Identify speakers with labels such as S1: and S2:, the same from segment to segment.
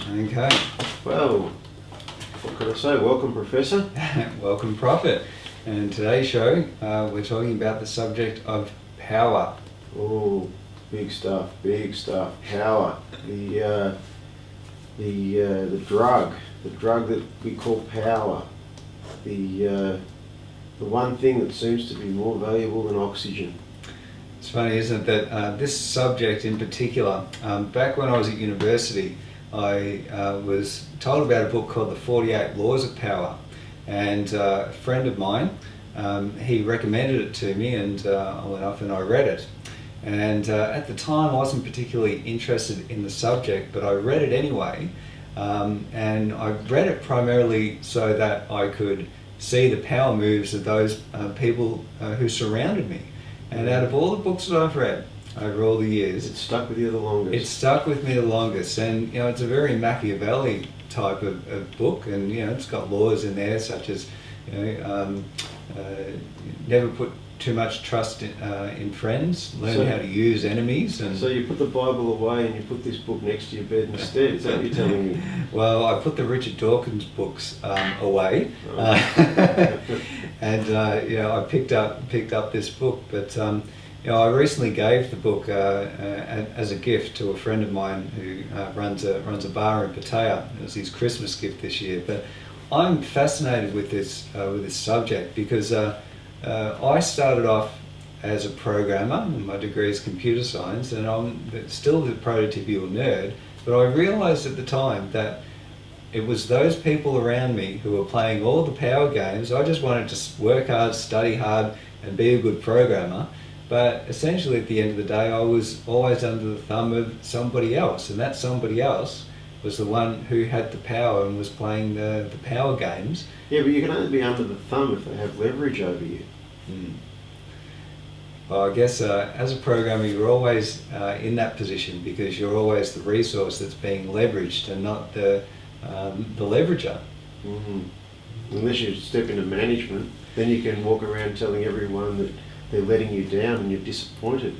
S1: Okay.
S2: Well, what can I say? Welcome, Professor.
S1: Welcome, Prophet. And in today's show, we're talking about the subject of power.
S2: Oh, big stuff, big stuff. Power. The drug that we call power. The one thing that seems to be more valuable than oxygen.
S1: It's funny, isn't it, that this subject in particular, back when I was at university, I was told about a book called The 48 Laws of Power. And a friend of mine, he recommended it to me, and I went off and I read it. And at the time I wasn't particularly interested in the subject, but I read it anyway. And I read it primarily so that I could see the power moves of those people who surrounded me. And out of all the books that I've read over all the years,
S2: It stuck with you the longest.
S1: it stuck with me the longest. And it's a very Machiavelli type of book, and it's got laws in there such as never put too much trust in friends, learn how to use enemies. And
S2: so you put the Bible away and you put this book next to your bed instead. Is that what you're telling me?
S1: Well, I put the Richard Dawkins books away, and I picked up this book. But I recently gave the book as a gift to a friend of mine who runs a bar in Cartagia. It was his Christmas gift this year. But I'm fascinated with this subject because I started off as a programmer, and my degree is computer science, and I'm still the prototypical nerd. But I realised at the time that it was those people around me who were playing all the power games. I just wanted to work hard, study hard, and be a good programmer. But essentially at the end of the day, I was always under the thumb of somebody else, and that somebody else was the one who had the power and was playing the power games.
S2: Yeah, but you can only be under the thumb if they have leverage over you.
S1: Well, I guess as a programmer, you're always in that position because you're always the resource that's being leveraged and not the leverager.
S2: Mm-hmm. Unless you step into management, then you can walk around telling everyone that they're letting you down and you're disappointed.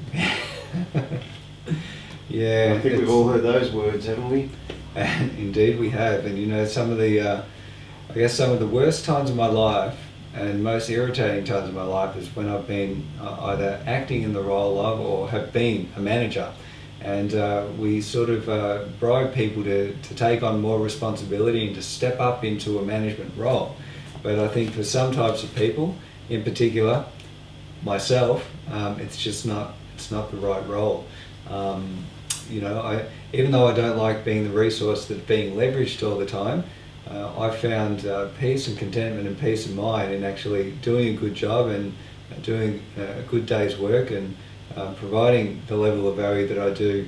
S1: Yeah,
S2: I think we've all heard those words, haven't we?
S1: Indeed we have. And some of the worst times of my life and most irritating times of my life is when I've been either acting in the role of or have been a manager. And we sort of bribe people to take on more responsibility and to step up into a management role. But I think for some types of people, in particular myself, it's not the right role. Even though I don't like being the resource that's being leveraged all the time, I found peace and contentment and peace of mind in actually doing a good job and doing a good day's work and providing the level of value that I do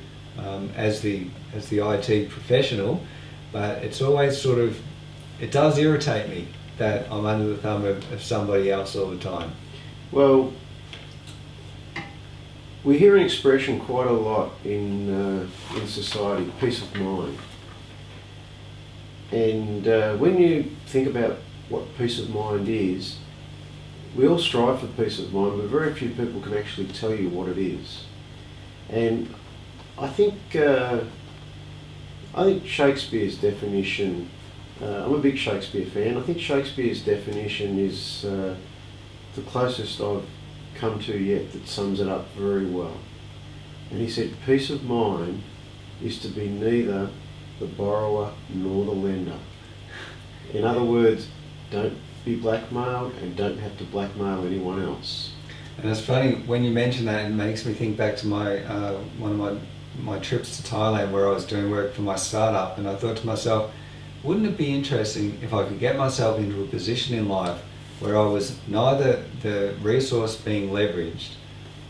S1: as the IT professional. But it's always it does irritate me that I'm under the thumb of somebody else all the time.
S2: Well, we hear an expression quite a lot in society, peace of mind. And when you think about what peace of mind is, we all strive for peace of mind, but very few people can actually tell you what it is. And I think Shakespeare's definition, I'm a big Shakespeare fan, I think Shakespeare's definition is the closest I've come to yet that sums it up very well. And he said, peace of mind is to be neither the borrower nor the lender. In other words, don't be blackmailed and don't have to blackmail anyone else.
S1: And it's funny, when you mention that, it makes me think back to one of my trips to Thailand where I was doing work for my startup, and I thought to myself, wouldn't it be interesting if I could get myself into a position in life where I was neither the resource being leveraged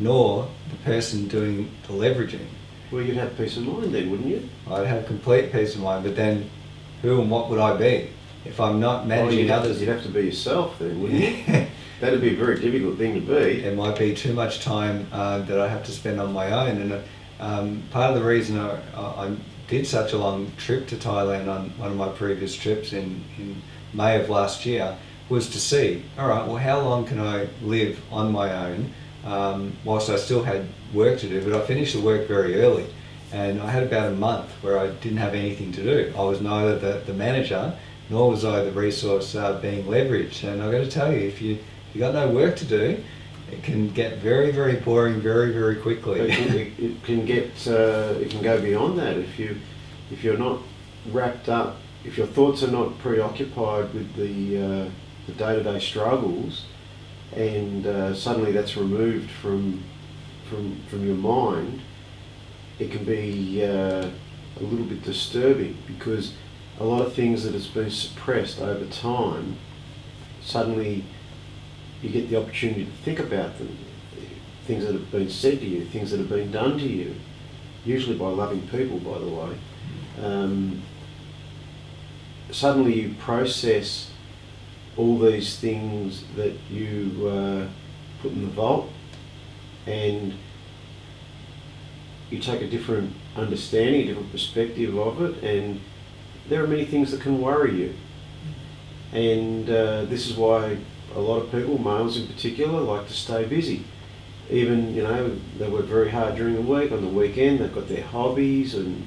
S1: nor the person doing the leveraging?
S2: Well, you'd have peace of mind then, wouldn't you?
S1: I'd have complete peace of mind, but then who and what would I be if I'm not managing others?
S2: You'd have to be yourself then, wouldn't you? That'd be a very difficult thing to be.
S1: It might be too much time that I have to spend on my own. And part of the reason I did such a long trip to Thailand on one of my previous trips in May of last year was to see, all right, well, how long can I live on my own whilst I still had work to do, but I finished the work very early. And I had about a month where I didn't have anything to do. I was neither the manager, nor was I the resource being leveraged. And I've got to tell you, if you got no work to do, it can get very, very boring very, very quickly.
S2: It can get, it can go beyond that if you're not wrapped up, if your thoughts are not preoccupied with the day-to-day struggles, and suddenly that's removed from your mind. It can be a little bit disturbing, because a lot of things that has been suppressed over time, suddenly you get the opportunity to think about them. Things that have been said to you, things that have been done to you, usually by loving people, by the way. Suddenly you process all these things that you put in the vault, and you take a different understanding, a different perspective of it, and there are many things that can worry you. And this is why a lot of people, males in particular, like to stay busy. Even, they work very hard during the week. On the weekend, they've got their hobbies, and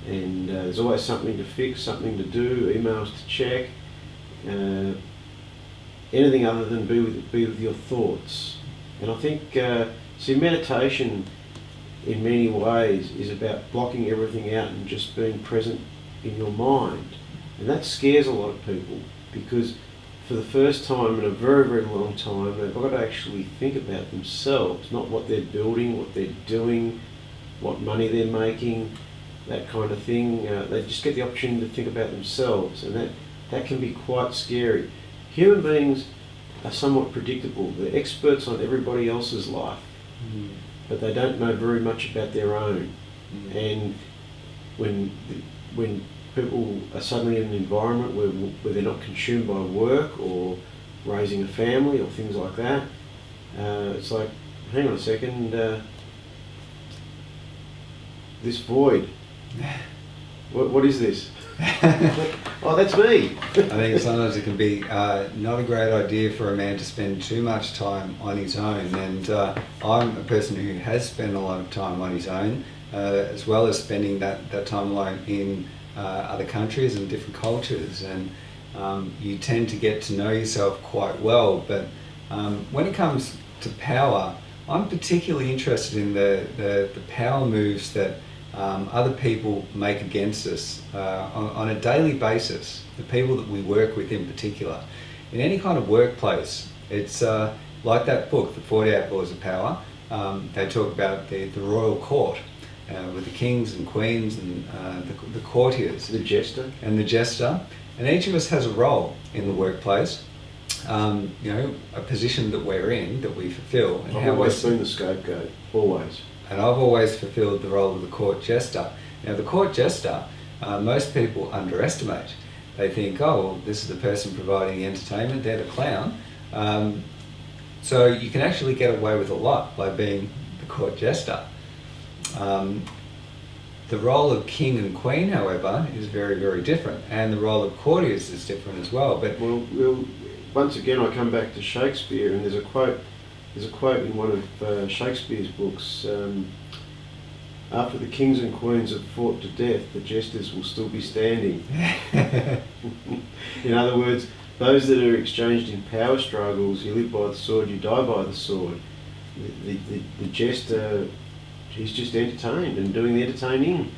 S2: there's always something to fix, something to do, emails to check. Anything other than be with your thoughts. And I think, meditation in many ways is about blocking everything out and just being present in your mind. And that scares a lot of people, because for the first time in a very, very long time, they've got to actually think about themselves, not what they're building, what they're doing, what money they're making, that kind of thing. They just get the opportunity to think about themselves, and that can be quite scary. Human beings are somewhat predictable. They're experts on everybody else's life, but they don't know very much about their own. And when people are suddenly in an environment where they're not consumed by work or raising a family or things like that, it's like, hang on a second, this void, what is this? Oh, that's me.
S1: I think sometimes it can be not a great idea for a man to spend too much time on his own, and I'm a person who has spent a lot of time on his own, as well as spending that time alone in other countries and different cultures, and you tend to get to know yourself quite well. But when it comes to power, I'm particularly interested in the power moves that other people make against us on a daily basis, the people that we work with in particular. In any kind of workplace, it's like that book, The 48 Laws of Power. They talk about the royal court, with the kings and queens and the courtiers.
S2: The jester.
S1: And the jester. And each of us has a role in the workplace, a position that we're in, that we fulfill. And
S2: I've always been the scapegoat, always.
S1: And I've always fulfilled the role of the court jester. Now, the court jester, most people underestimate. They think, oh, well, this is the person providing the entertainment, they're the clown. So you can actually get away with a lot by being the court jester. The role of king and queen, however, is very, very different, and the role of courtiers is different as well. But
S2: once again, I come back to Shakespeare, and there's a quote in one of Shakespeare's books. After the kings and queens have fought to death, the jesters will still be standing. In other words, those that are exchanged in power struggles, you live by the sword, you die by the sword. The jester, he's just entertained and doing the entertaining.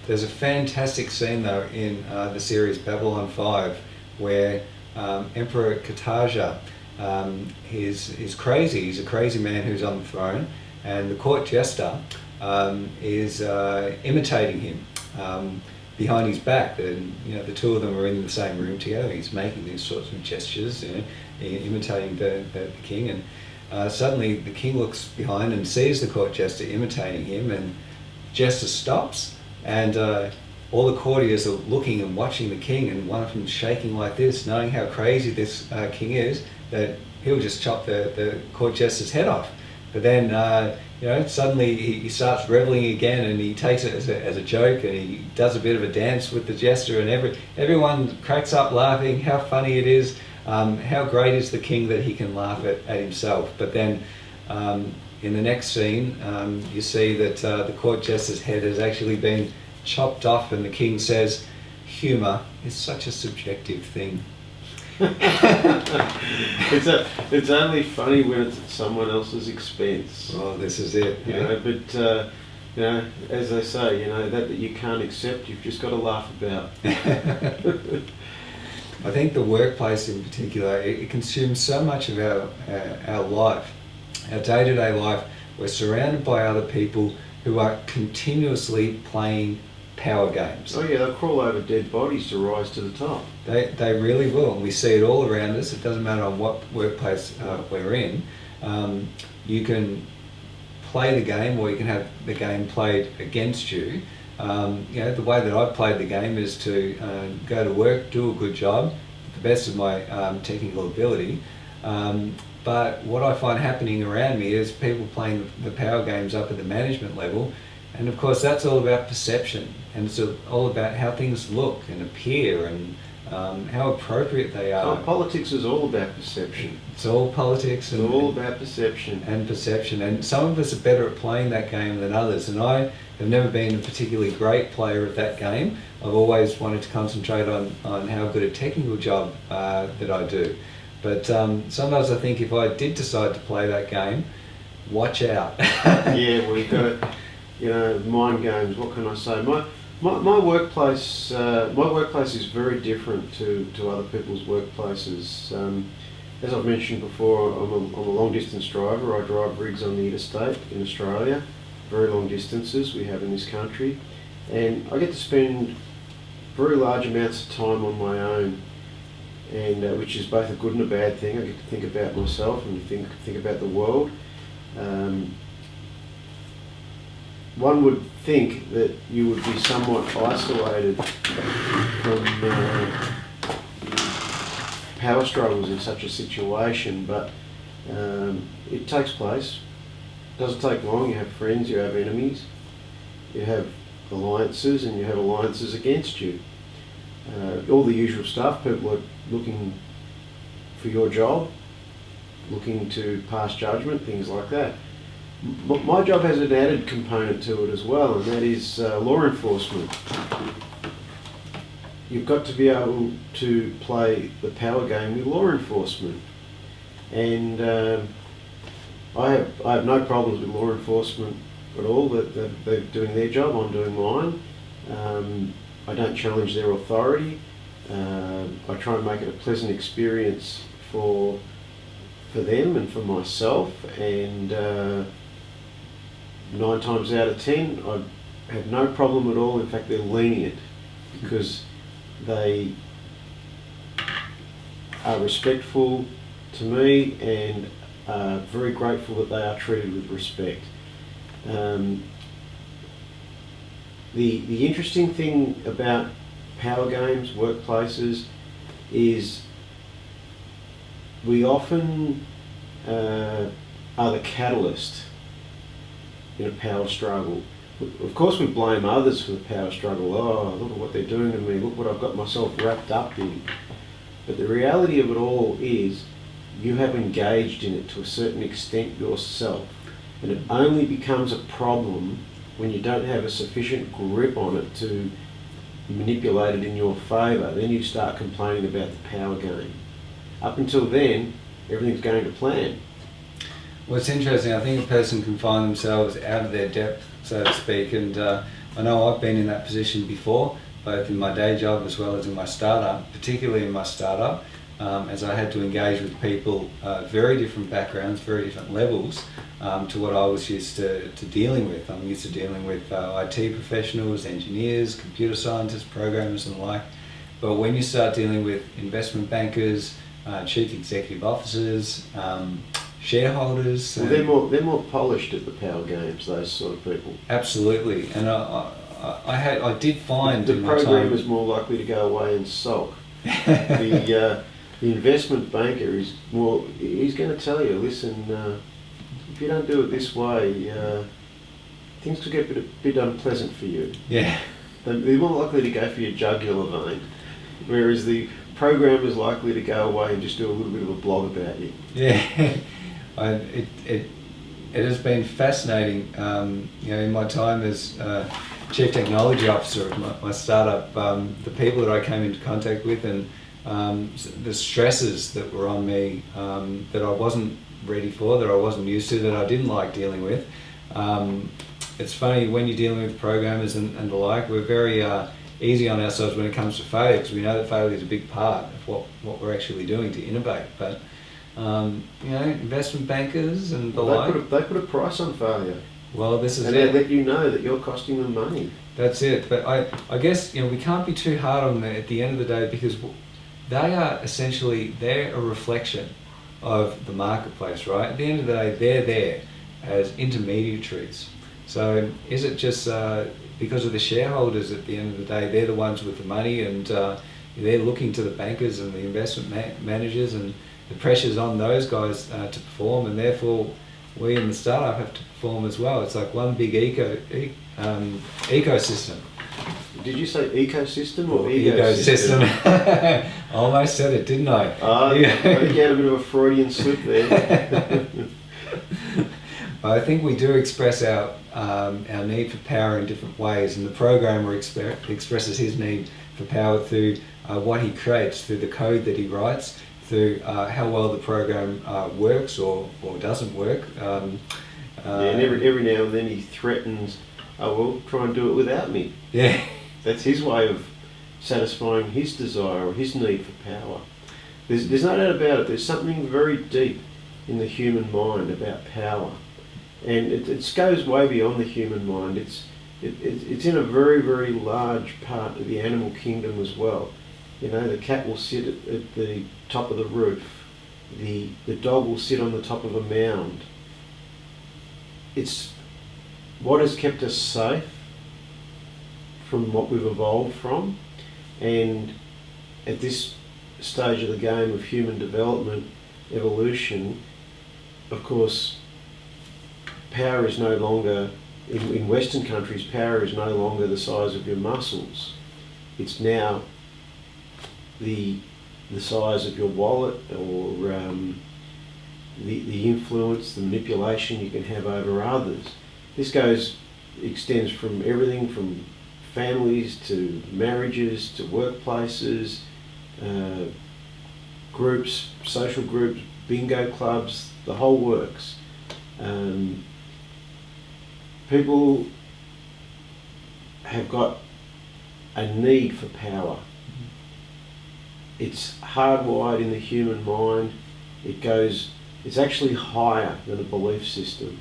S1: There's a fantastic scene though in the series Babylon 5 where Emperor Cartagia, he's crazy. He's a crazy man who's on the throne, and the court jester is imitating him behind his back. And the two of them are in the same room together. He's making these sorts of gestures, imitating the king, and suddenly the king looks behind and sees the court jester imitating him, and jester stops, and all the courtiers are looking and watching the king, and one of them shaking like this, knowing how crazy this king is, that he'll just chop the court jester's head off. But then, suddenly he starts reveling again, and he takes it as a joke, and he does a bit of a dance with the jester, and everyone cracks up laughing, how funny it is, how great is the king that he can laugh at himself. But then in the next scene, you see that the court jester's head has actually been chopped off, and the king says, "Humour is such a subjective thing."
S2: It's only funny when it's at someone else's expense.
S1: Well, this is it.
S2: You know, but as they say, that you can't accept, you've just got to laugh about.
S1: I think the workplace in particular, it consumes so much of our life, our day-to-day life. We're surrounded by other people who are continuously playing power games.
S2: Oh yeah, they'll crawl over dead bodies to rise to the top.
S1: They really will, and we see it all around us. It doesn't matter on what workplace we're in. You can play the game, or you can have the game played against you. The way that I've played the game is to go to work, do a good job, to the best of my technical ability. But what I find happening around me is people playing the power games up at the management level, and of course that's all about perception, and it's all about how things look and appear, and how appropriate they are.
S2: Oh, politics is all about perception.
S1: It's all politics.
S2: It's all about perception.
S1: And perception. And some of us are better at playing that game than others. And I have never been a particularly great player of that game. I've always wanted to concentrate on how good a technical job that I do. But sometimes I think if I did decide to play that game, watch out.
S2: Yeah, we've got to, mind games. What can I say? My workplace is very different to other people's workplaces. As I've mentioned before, I'm a long distance driver. I drive rigs on the interstate in Australia, very long distances we have in this country, and I get to spend very large amounts of time on my own, and which is both a good and a bad thing. I get to think about myself and think about the world. One would think that you would be somewhat isolated from power struggles in such a situation, but it takes place. It doesn't take long. You have friends, you have enemies, you have alliances, and you have alliances against you. All the usual stuff. People are looking for your job, looking to pass judgment, things like that. My job has an added component to it as well, and that is law enforcement. You've got to be able to play the power game with law enforcement, and I have no problems with law enforcement at all. That they're doing their job, I'm doing mine. I don't challenge their authority. I try and make it a pleasant experience for them and for myself, and 9 times out of 10 I have no problem at all. In fact, they're lenient because they are respectful to me and are very grateful that they are treated with respect. The interesting thing about power games, workplaces, is we often are the catalyst in a power struggle. Of course we blame others for the power struggle. Oh, look at what they're doing to me, look what I've got myself wrapped up in. But the reality of it all is you have engaged in it to a certain extent yourself, and it only becomes a problem when you don't have a sufficient grip on it to manipulate it in your favour. Then you start complaining about the power game. Up until then, everything's going to plan.
S1: Well, it's interesting. I think a person can find themselves out of their depth, so to speak, and I know I've been in that position before, both in my day job as well as in my startup, particularly in my startup, as I had to engage with people, very different backgrounds, very different levels to what I was used to dealing with. I'm used to dealing with IT professionals, engineers, computer scientists, programmers and the like. But when you start dealing with investment bankers, chief executive officers, shareholders...
S2: Well, they're more polished at the power games, those sort of people.
S1: Absolutely. And I did find...
S2: The program is more likely to go away and sulk. The investment banker is more... He's going to tell you, listen, if you don't do it this way, things could get a bit unpleasant for you.
S1: Yeah.
S2: They're more likely to go for your jugular vein, whereas the program is likely to go away and just do a little bit of a blog about you.
S1: Yeah. it has been fascinating. In my time as Chief Technology Officer of my startup, the people that I came into contact with and the stresses that were on me that I wasn't ready for, that I wasn't used to, that I didn't like dealing with. It's funny, when you're dealing with programmers and the like, we're very easy on ourselves when it comes to failure, because we know that failure is a big part of what we're actually doing to innovate. But investment bankers and the like,
S2: they put a price on failure.
S1: Well, this is
S2: and
S1: it.
S2: And they let you know that you're costing them money.
S1: That's it. But I guess we can't be too hard on them at the end of the day, because they are essentially, they're a reflection of the marketplace, right? At the end of the day, they're there as intermediaries. So is it just because of the shareholders at the end of the day, they're the ones with the money, and they're looking to the bankers and the investment managers, and the pressure's on those guys to perform, and therefore we in the startup have to perform as well. It's like one big ecosystem.
S2: Did you say ecosystem or
S1: ecosystem? I almost said it, didn't I?
S2: I think you had a bit of a Freudian slip there.
S1: I think we do express our need for power in different ways, and the programmer expresses his need for power through what he creates, through the code that he writes, through how well the program works or doesn't work.
S2: And every now and then he threatens, "Oh, well, try and do it without me."
S1: Yeah.
S2: That's his way of satisfying his desire or his need for power. There's no doubt about it. There's something very deep in the human mind about power, and it goes way beyond the human mind. It's in a very, very large part of the animal kingdom as well. The cat will sit at the top of the roof. The dog will sit on the top of a mound. It's what has kept us safe from what we've evolved from, and at this stage of the game of human development, evolution, of course, power is no longer, in Western countries, power is no longer the size of your muscles. It's now the size of your wallet, or the influence, the manipulation you can have over others. This extends from everything from families to marriages to workplaces, groups, social groups, bingo clubs, the whole works. People have got a need for power. It's hardwired in the human mind. It's actually higher than a belief system.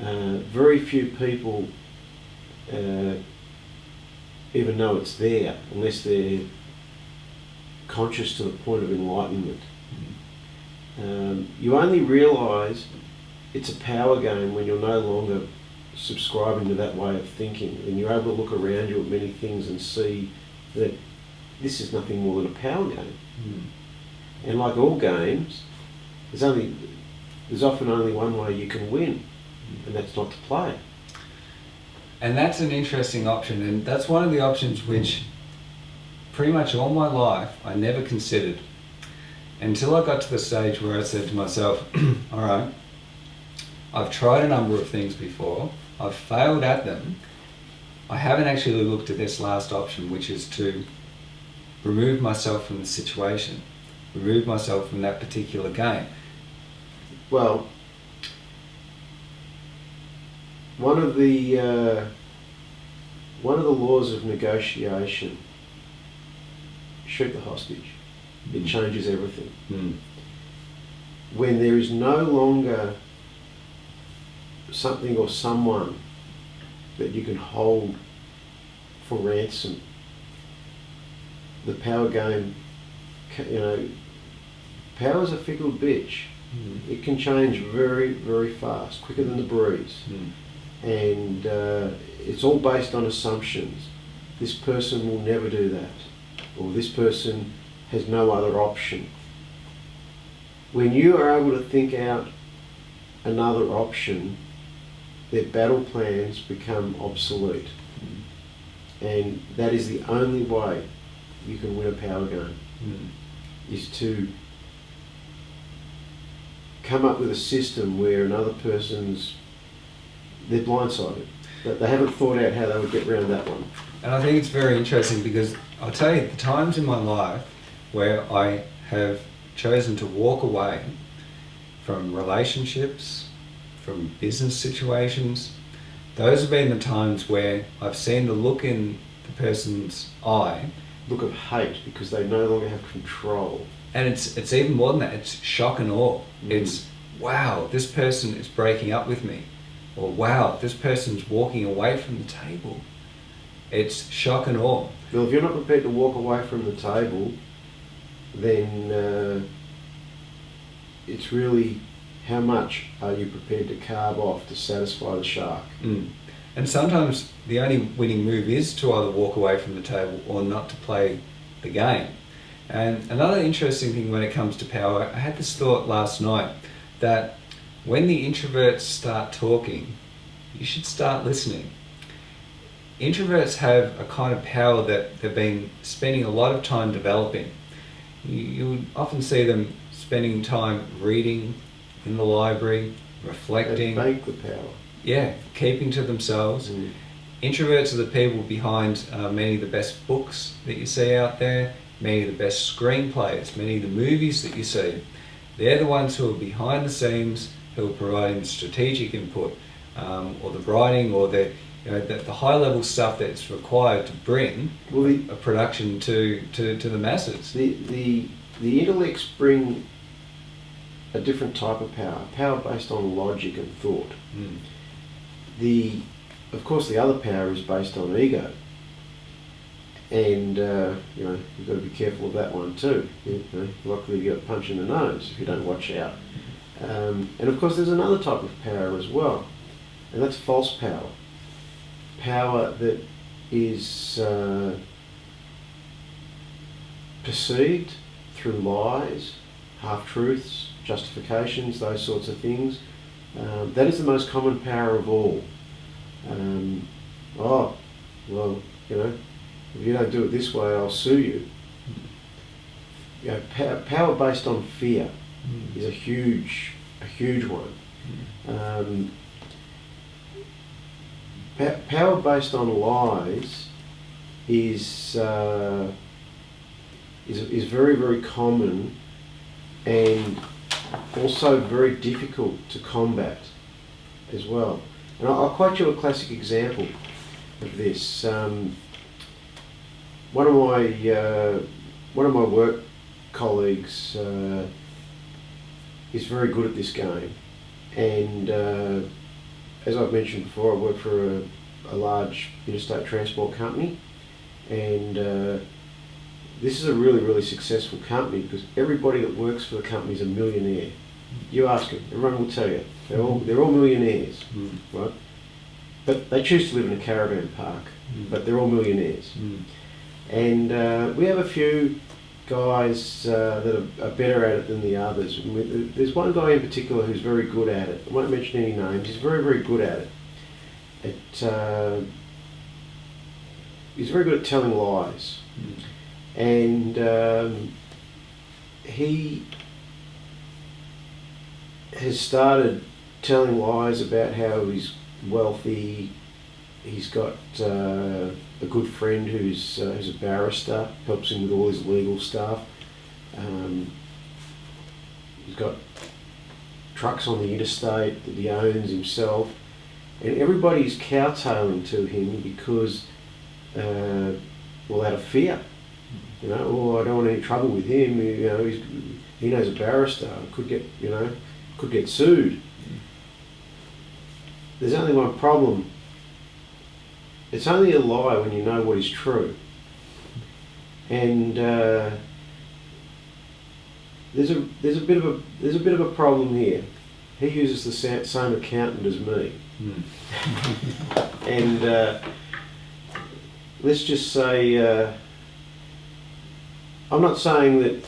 S2: Very few people even know it's there unless they're conscious to the point of enlightenment. You only realise it's a power game when you're no longer subscribing to that way of thinking, and you're able to look around you at many things and see that this is nothing more than a power game. And like all games, there's often only one way you can win, and that's not to play.
S1: And that's an interesting option, and that's one of the options which pretty much all my life I never considered, until I got to the stage where I said to myself, all right, I've tried a number of things before, I've failed at them, I haven't actually looked at this last option, which is to remove myself from the situation, remove myself from that particular game.
S2: Well, one of the laws of negotiation: shoot the hostage. It changes everything. When there is no longer something or someone that you can hold for ransom, the power game, power's a fickle bitch. It can change very, very fast, quicker than the breeze. And it's all based on assumptions. This person will never do that, or this person has no other option. When you are able to think out another option, their battle plans become obsolete. And that is the only way you can win a power game, is to come up with a system where another they're blindsided. That they haven't thought out how they would get around that one.
S1: And I think it's very interesting because I'll tell you, the times in my life where I have chosen to walk away from relationships, from business situations, those have been the times where I've seen the look in the person's eye.
S2: Look of hate, because they no longer have control.
S1: And it's even more than that, it's shock and awe.
S2: Mm.
S1: It's, wow, this person is breaking up with me. Or wow, this person's walking away from the table. It's shock and awe.
S2: Well, if you're not prepared to walk away from the table, then it's really how much are you prepared to carve off to satisfy the shark.
S1: Mm. And sometimes the only winning move is to either walk away from the table or not to play the game. And another interesting thing when it comes to power, I had this thought last night that when the introverts start talking, you should start listening. Introverts have a kind of power that they've been spending a lot of time developing. You would often see them spending time reading in the library, reflecting.
S2: They bank the power.
S1: Yeah, keeping to themselves.
S2: Mm.
S1: Introverts are the people behind many of the best books that you see out there, many of the best screenplays, many of the movies that you see. They're the ones who are behind the scenes, who are providing the strategic input, or the writing, or the high level stuff that's required to bring a production to the masses.
S2: The intellects bring a different type of power based on logic and thought.
S1: Mm.
S2: Of course, the other power is based on ego, and you've got to be careful of that one too. You're likely to get a punch in the nose if you don't watch out. And of course, there's another type of power as well, and that's false power. Power that is perceived through lies, half-truths, justifications, those sorts of things. That is the most common power of all. If you don't do it this way, I'll sue you. Power based on fear is a huge one. Power based on lies is very, very common and also very difficult to combat as well. And I'll quote you a classic example of this. One of my work colleagues is very good at this game, and as I've mentioned before, I work for a large interstate transport company, and this is a really, really successful company because everybody that works for the company is a millionaire. You ask them, everyone will tell you they're all millionaires, right? But they choose to live in a caravan park, but they're all millionaires. And we have a few guys that are better at it than the others. There's one guy in particular who's very good at it. I won't mention any names. He's very, very good at it. He's very good at telling lies. And he has started telling lies about how he's wealthy. He's got a good friend who's a barrister, helps him with all his legal stuff. He's got trucks on the interstate that he owns himself, and everybody's kowtowing to him because, out of fear. I don't want any trouble with him. He knows a barrister. Could get sued. There's only one problem. It's only a lie when you know what is true. And there's a bit of a problem here. He uses the same accountant as me, and let's just say I'm not saying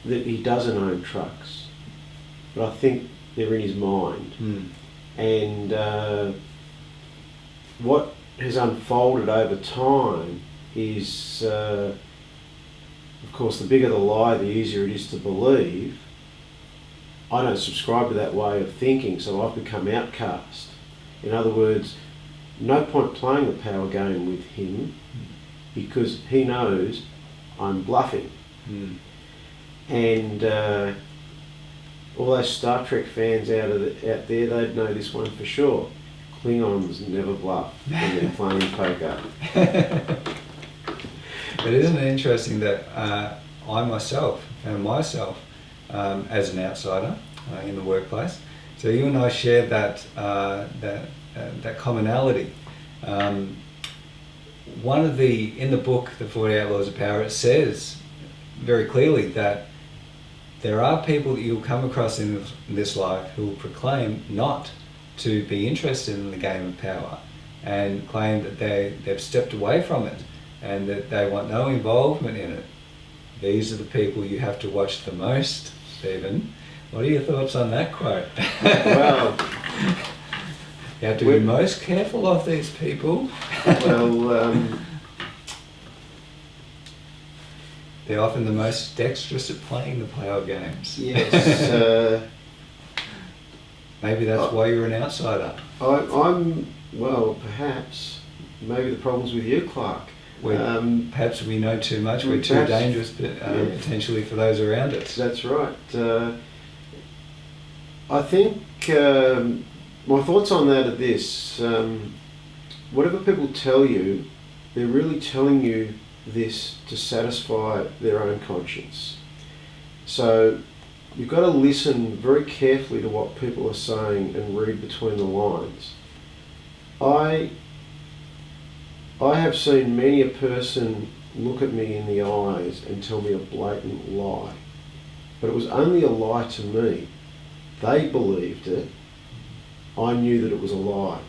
S2: that he doesn't own trucks, but I think they're in his mind. And what has unfolded over time is, of course, the bigger the lie, the easier it is to believe. I don't subscribe to that way of thinking, so I've become outcast. In other words, no point playing the power game with him because he knows I'm bluffing.
S1: Mm.
S2: And all those Star Trek fans out there, they'd know this one for sure. Klingons never bluff when they're playing poker.
S1: But isn't it interesting that I myself found myself as an outsider in the workplace? So you and I shared that commonality. In the book, The 48 Laws of Power, it says very clearly that there are people that you'll come across in this life who will proclaim not to be interested in the game of power and claim that they've stepped away from it and that they want no involvement in it. These are the people you have to watch the most, Stephen. What are your thoughts on that quote?
S2: Well,
S1: you have to be most careful of these people.
S2: Well,
S1: they're often the most dexterous at playing the power games.
S2: yes.
S1: Maybe that's why you're an outsider.
S2: Well, perhaps. Maybe the problem's with you, Clarke.
S1: Perhaps we know too much. We're too dangerous, potentially, for those around us.
S2: That's right. I think my thoughts on that are this. Whatever people tell you, they're really telling you this to satisfy their own conscience. So you've got to listen very carefully to what people are saying and read between the lines. I have seen many a person look at me in the eyes and tell me a blatant lie. But it was only a lie to me. They believed it. I knew that it was a lie.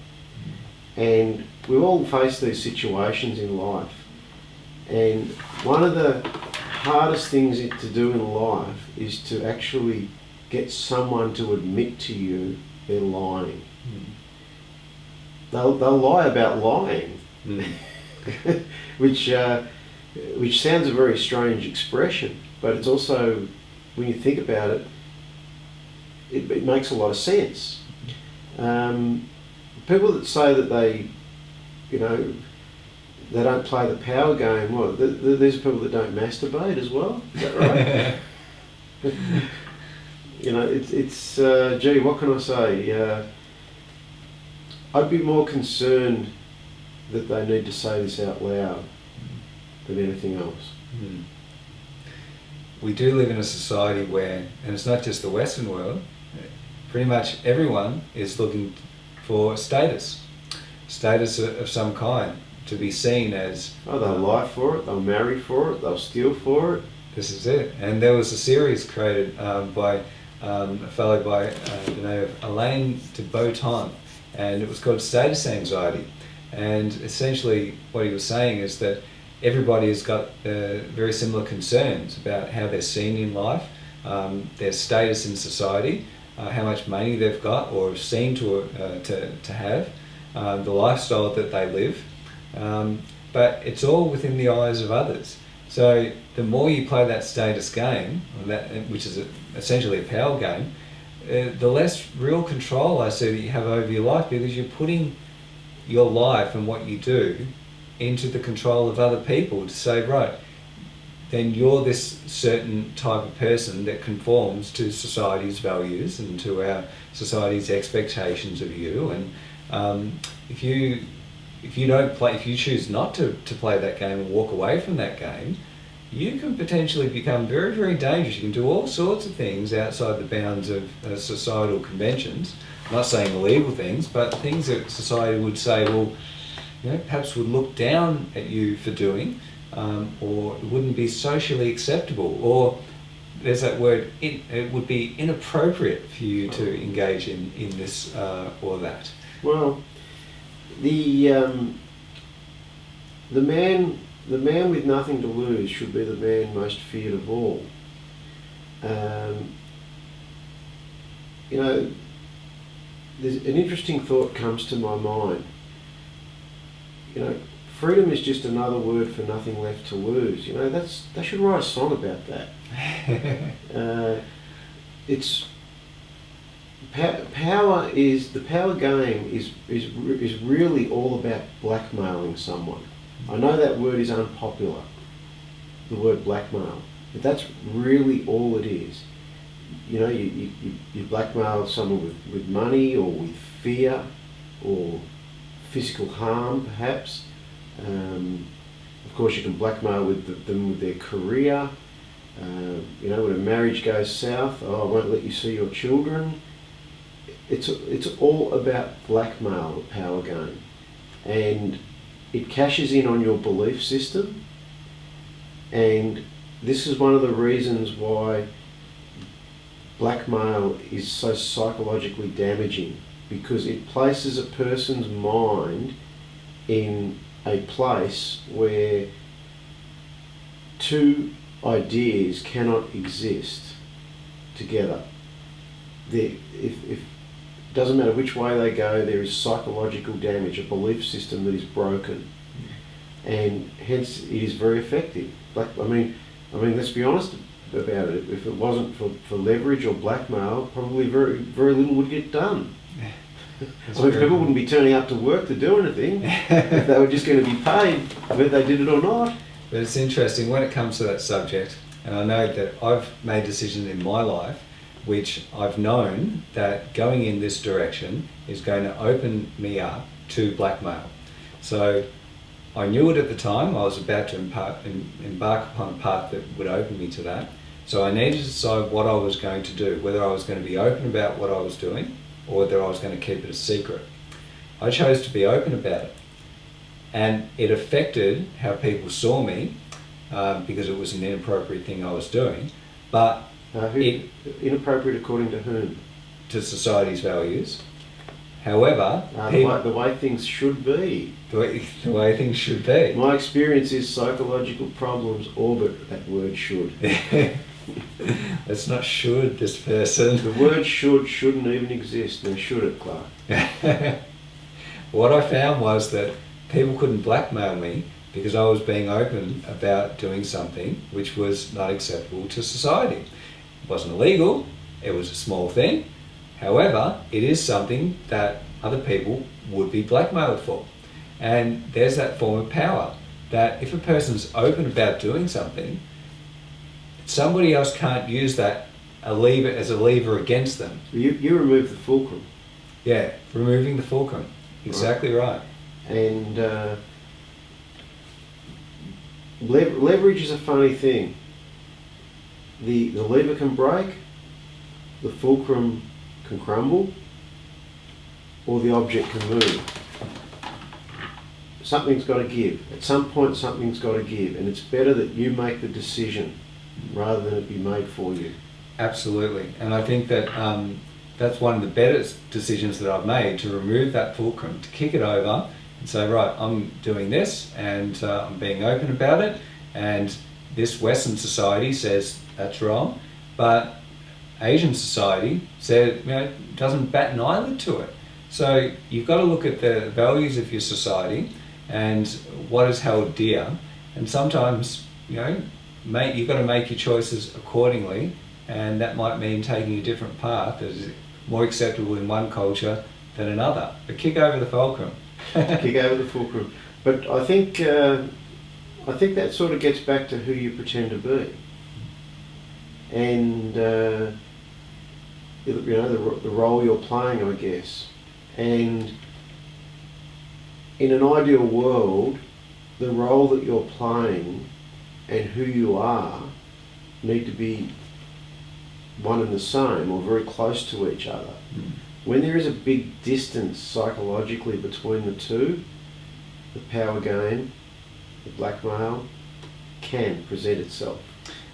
S2: And we all face these situations in life. And one of the hardest things to do in life is to actually get someone to admit to you they're lying. They'll lie about lying. which sounds a very strange expression, but it's also, when you think about it, it makes a lot of sense. People that say that they don't play the power game, well, there's people that don't masturbate as well. Is that right? It's gee, what can I say? I'd be more concerned that they need to say this out loud than anything else.
S1: We do live in a society where, and it's not just the Western world, pretty much everyone is looking for status of some kind, to be seen as...
S2: Oh, they'll lie for it, they'll marry for it, they'll steal for it.
S1: This is it. And there was a series created by a fellow by the name of Alain de Botton, and it was called Status Anxiety. And essentially what he was saying is that everybody has got very similar concerns about how they're seen in life, their status in society, how much money they've got or seem to have, the lifestyle that they live. But it's all within the eyes of others. So the more you play that status game, which is essentially a power game, the less real control I see that you have over your life, because you're putting your life and what you do into the control of other people to say, right, then you're this certain type of person that conforms to society's values and to our society's expectations of you. And if you choose not to play that game and walk away from that game, you can potentially become very, very dangerous. You can do all sorts of things outside the bounds of societal conventions. I'm not saying illegal things, but things that society would say, well, perhaps would look down at you for doing, or it wouldn't be socially acceptable, or there's that word, it would be inappropriate for you to engage in this or that.
S2: Well, the man with nothing to lose should be the man most feared of all. There's an interesting thought comes to my mind. Freedom is just another word for nothing left to lose. They should write a song about that. It's The power game is really all about blackmailing someone. I know that word is unpopular, the word blackmail, but that's really all it is. You know, you blackmail someone with money or with fear or physical harm, perhaps. Of course, you can blackmail them with their career. You know, when a marriage goes south, oh, I won't let you see your children. It's all about blackmail, the power game, and it cashes in on your belief system. And this is one of the reasons why blackmail is so psychologically damaging, because it places a person's mind in a place where two ideas cannot exist together. If doesn't matter which way they go, there is psychological damage, a belief system that is broken, and hence it is very effective. I mean, let's be honest about it. If it wasn't for leverage or blackmail, probably very little would get done. People wouldn't be turning up to work to do anything if they were just going to be paid, whether they did it or not.
S1: But it's interesting when it comes to that subject, and I know that I've made decisions in my life which I've known that going in this direction is going to open me up to blackmail. So I knew it at the time. I was about to embark upon a path that would open me to that. So I needed to decide what I was going to do, whether I was going to be open about what I was doing or whether I was going to keep it a secret. I chose to be open about it. And it affected how people saw me because it was an inappropriate thing I was doing. But
S2: inappropriate according to whom?
S1: To society's values. However,
S2: the way things should be.
S1: The way things should be.
S2: My experience is psychological problems orbit that word should.
S1: Let's not should this person.
S2: The word shouldn't even exist. Now should it, Clarke?
S1: What I found was that people couldn't blackmail me because I was being open about doing something which was not acceptable to society. It wasn't illegal, it was a small thing. However, it is something that other people would be blackmailed for. And there's that form of power, that if a person's open about doing something, somebody else can't use that as a lever against them.
S2: You remove the fulcrum.
S1: Yeah, removing the fulcrum. Exactly right.
S2: And leverage is a funny thing. The lever can break, the fulcrum can crumble, or the object can move. Something's got to give. At some point something's got to give, and it's better that you make the decision rather than it be made for you.
S1: Absolutely. And I think that that's one of the better decisions that I've made, to remove that fulcrum, to kick it over and say, right, I'm doing this and I'm being open about it, and this Western society says that's wrong, but Asian society said, doesn't bat an eyelid to it. So you've got to look at the values of your society and what is held dear, and sometimes you've got to make your choices accordingly, and that might mean taking a different path that is more acceptable in one culture than another. But kick over the fulcrum.
S2: Kick over the fulcrum. But I think that sort of gets back to who you pretend to be, and the role you're playing, I guess. And in an ideal world, the role that you're playing and who you are need to be one and the same, or very close to each other. When there is a big distance psychologically between the two, the power game, the blackmail, can present itself.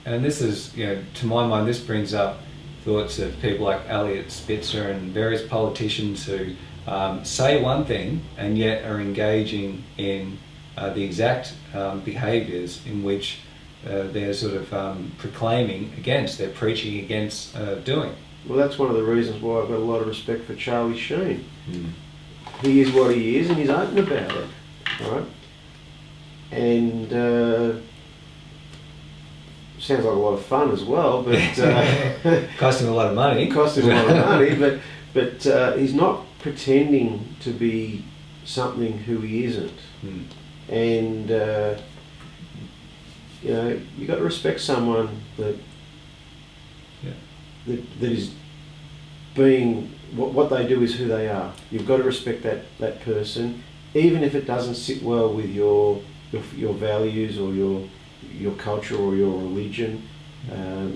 S1: And this is, to my mind, this brings up thoughts of people like Elliot Spitzer and various politicians who say one thing and yet are engaging in the exact behaviours in which they're sort of proclaiming against, they're preaching against doing.
S2: Well, that's one of the reasons why I've got a lot of respect for Charlie Sheen. He is what he is, and he's open about it, right? And sounds like a lot of fun as well, but
S1: cost him a lot of money.
S2: Cost him a lot of money, But he's not pretending to be something who he isn't. And you know, you got to respect someone that that is being what they do is who they are. You've got to respect that person, even if it doesn't sit well with your values or your culture or your religion.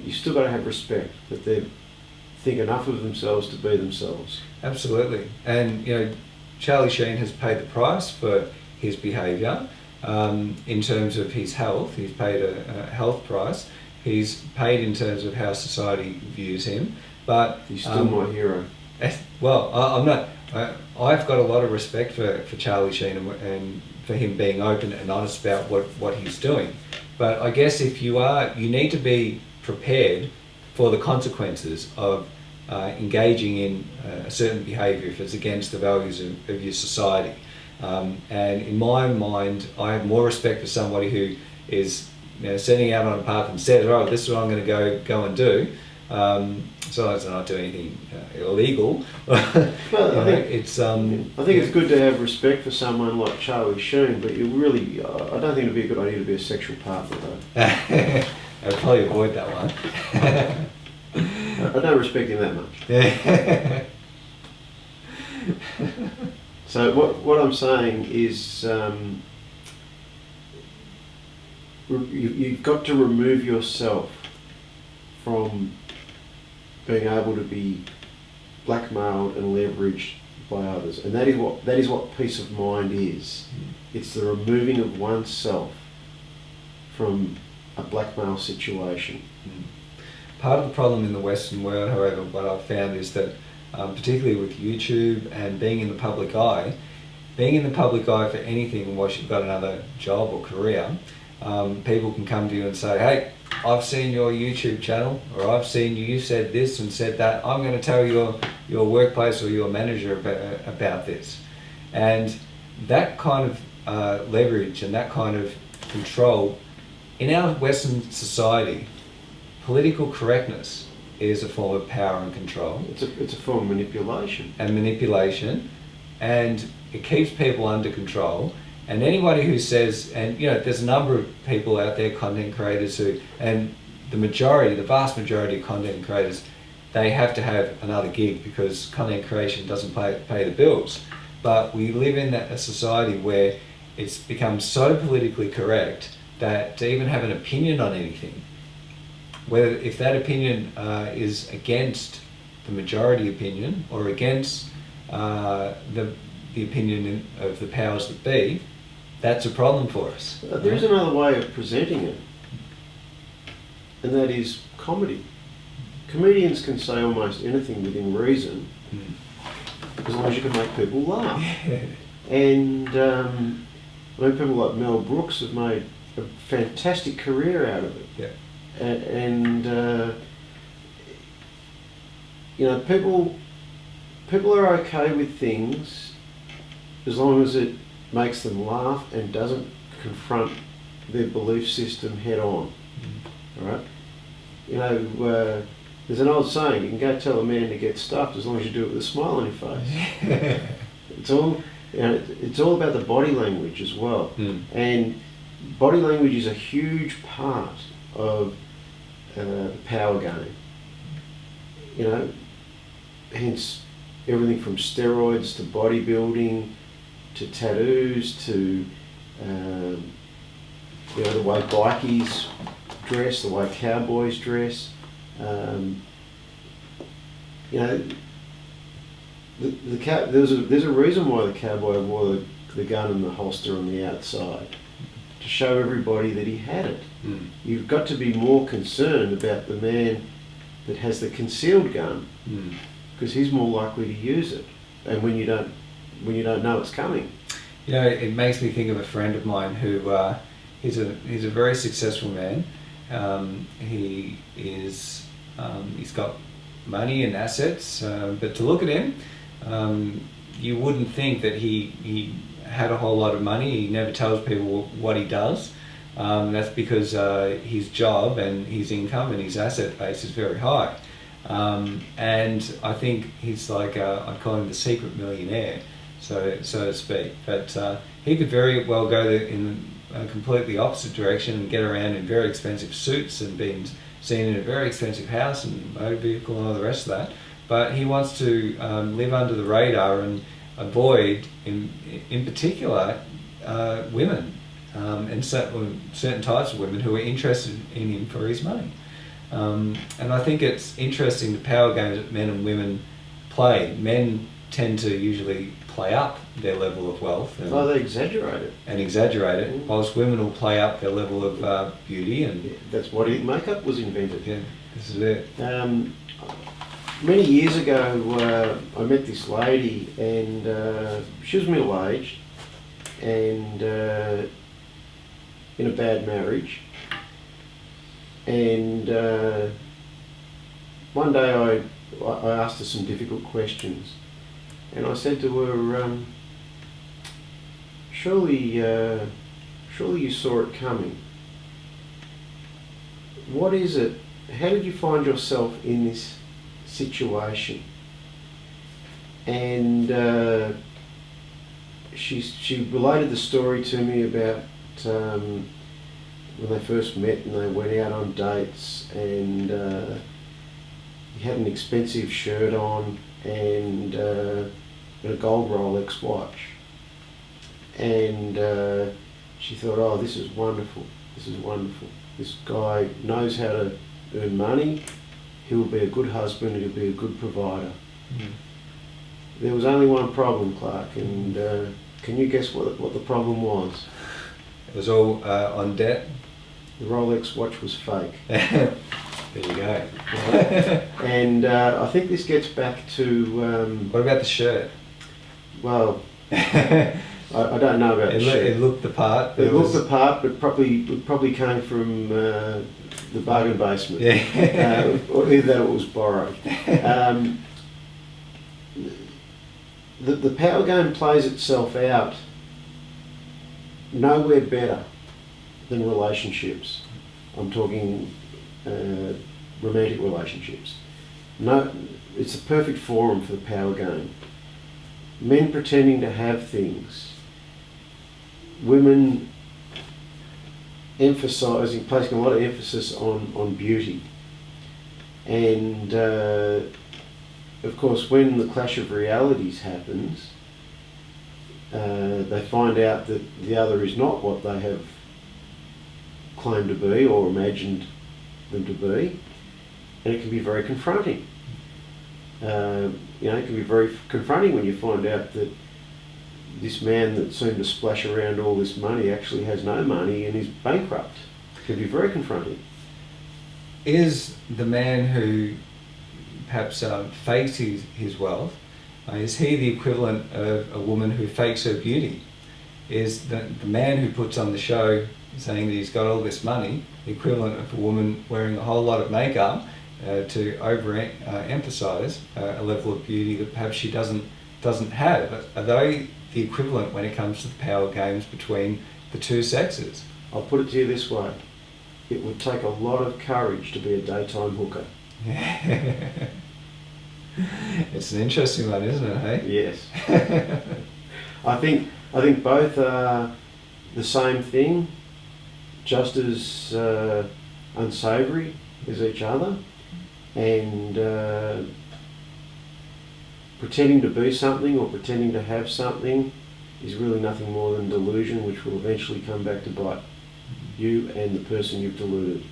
S2: You still got to have respect that they think enough of themselves to be themselves.
S1: Absolutely. And you know, Charlie Sheen has paid the price for his behaviour. In terms of his health, he's paid a health price. He's paid in terms of how society views him. But
S2: he's still my hero.
S1: Well, I'm not. I've got a lot of respect for Charlie Sheen and for him being open and honest about what he's doing. But I guess if you need to be prepared for the consequences of engaging in a certain behaviour if it's against the values of your society. And in my mind, I have more respect for somebody who is, you know, setting out on a path and says, "Right, this is what I'm going to go and do." So long as I don't do anything illegal.
S2: Well,
S1: I
S2: think
S1: it's.
S2: I think it's good to have respect for someone like Charlie Sheen, but you really, I don't think it'd be a good idea to be a sexual partner, though.
S1: I'd probably avoid that one.
S2: I don't respect him that much. So what I'm saying is, you've got to remove yourself from being able to be blackmailed and leveraged by others, and that is what peace of mind is. It's the removing of oneself from a blackmail situation.
S1: Part of the problem in the Western world, however, what I've found is that, particularly with YouTube and being in the public eye for anything, whilst you've got another job or career, people can come to you and say, "Hey, I've seen your YouTube channel, or I've seen you said this and said that. I'm going to tell your workplace or your manager about this." And that kind of leverage and that kind of control in our Western society, political correctness is a form of power and control.
S2: It's a form of manipulation.
S1: And it keeps people under control. And anybody who says, and you know, there's a number of people out there, content creators who, and the vast majority of content creators, they have to have another gig because content creation doesn't pay the bills. But we live in a society where it's become so politically correct that to even have an opinion on anything, if that opinion is against the majority opinion or against the opinion of the powers that be, that's a problem for us.
S2: There's another way of presenting it, and that is comedy. Comedians can say almost anything within reason, as long as you can make people laugh. And I mean, people like Mel Brooks have made a fantastic career out of it.
S1: Yeah.
S2: And you know, people are okay with things as long as it makes them laugh and doesn't confront their belief system head on. All right? You know, there's an old saying: you can go tell a man to get stuffed as long as you do it with a smile on your face. It's all, you know, it's all about the body language as well. And body language is a huge part of the power game. You know, hence everything from steroids to bodybuilding to tattoos to you know, the way bikies dress, the way cowboys dress. You know, there's a reason why the cowboy wore the gun and the holster on the outside, to show everybody that he had it. You've got to be more concerned about the man that has the concealed gun, because he's more likely to use it, and when you don't know it's coming.
S1: You know, it makes me think of a friend of mine who he's a very successful man. He's got money and assets, but to look at him, you wouldn't think that he had a whole lot of money. He never tells people what he does. That's because his job and his income and his asset base is very high. And I think he's like, I'd call him the secret millionaire, so to speak. But he could very well go in a completely opposite direction and get around in very expensive suits and being seen in a very expensive house and motor vehicle and all the rest of that. But he wants to live under the radar and avoid, in particular, women and certain types of women who are interested in him for his money. And I think it's interesting the power games that men and women play. Men tend to usually play up their level of wealth.
S2: They exaggerate it.
S1: And exaggerate it, whilst women will play up their level of beauty. And
S2: yeah, that's why makeup was invented.
S1: Yeah, this is it.
S2: Many years ago, I met this lady, and she was middle-aged and in a bad marriage. And one day I asked her some difficult questions, and I said to her, surely you saw it coming. What is it? How did you find yourself in this situation? And she related the story to me about when they first met and they went out on dates, and he had an expensive shirt on and a gold Rolex watch. And she thought, oh, this is wonderful, this is wonderful. This guy knows how to earn money, he'll be a good husband, he'll be a good provider. Mm. There was only one problem, Clarke, and can you guess what the problem was?
S1: It was all on debt.
S2: The Rolex watch was fake.
S1: There you go.
S2: And I think this gets back to...
S1: what about the shirt?
S2: Well, I don't know about the shirt.
S1: It looked the part.
S2: It looked the part, but probably came from the bargain basement.
S1: Yeah.
S2: Or either that or it was borrowed. The power game plays itself out nowhere better than relationships. I'm talking romantic relationships. No, it's a perfect forum for the power game. Men pretending to have things, women placing a lot of emphasis on beauty, and of course when the clash of realities happens, they find out that the other is not what they have claimed to be or imagined them to be, and it can be very confronting. It can be very confronting when you find out that this man that seemed to splash around all this money actually has no money and is bankrupt. It can be very confronting.
S1: Is the man who perhaps fakes his wealth, is he the equivalent of a woman who fakes her beauty? Is the man who puts on the show saying that he's got all this money the equivalent of a woman wearing a whole lot of makeup to emphasise a level of beauty that perhaps she doesn't have? Are they the equivalent when it comes to the power games between the two sexes?
S2: I'll put it to you this way. It would take a lot of courage to be a daytime hooker.
S1: It's an interesting one, isn't it, hey?
S2: Yes. I think both are the same thing, just as unsavoury as each other, and pretending to be something or pretending to have something is really nothing more than delusion, which will eventually come back to bite you and the person you've deluded.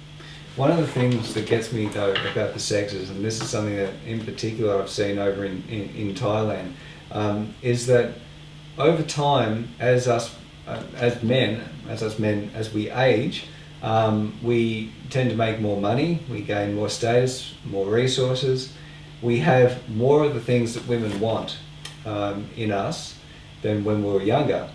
S1: One of the things that gets me though about the sexes, and this is something that in particular I've seen over in Thailand, is that over time, as we age, we tend to make more money, we gain more status, more resources, we have more of the things that women want in us than when we were younger.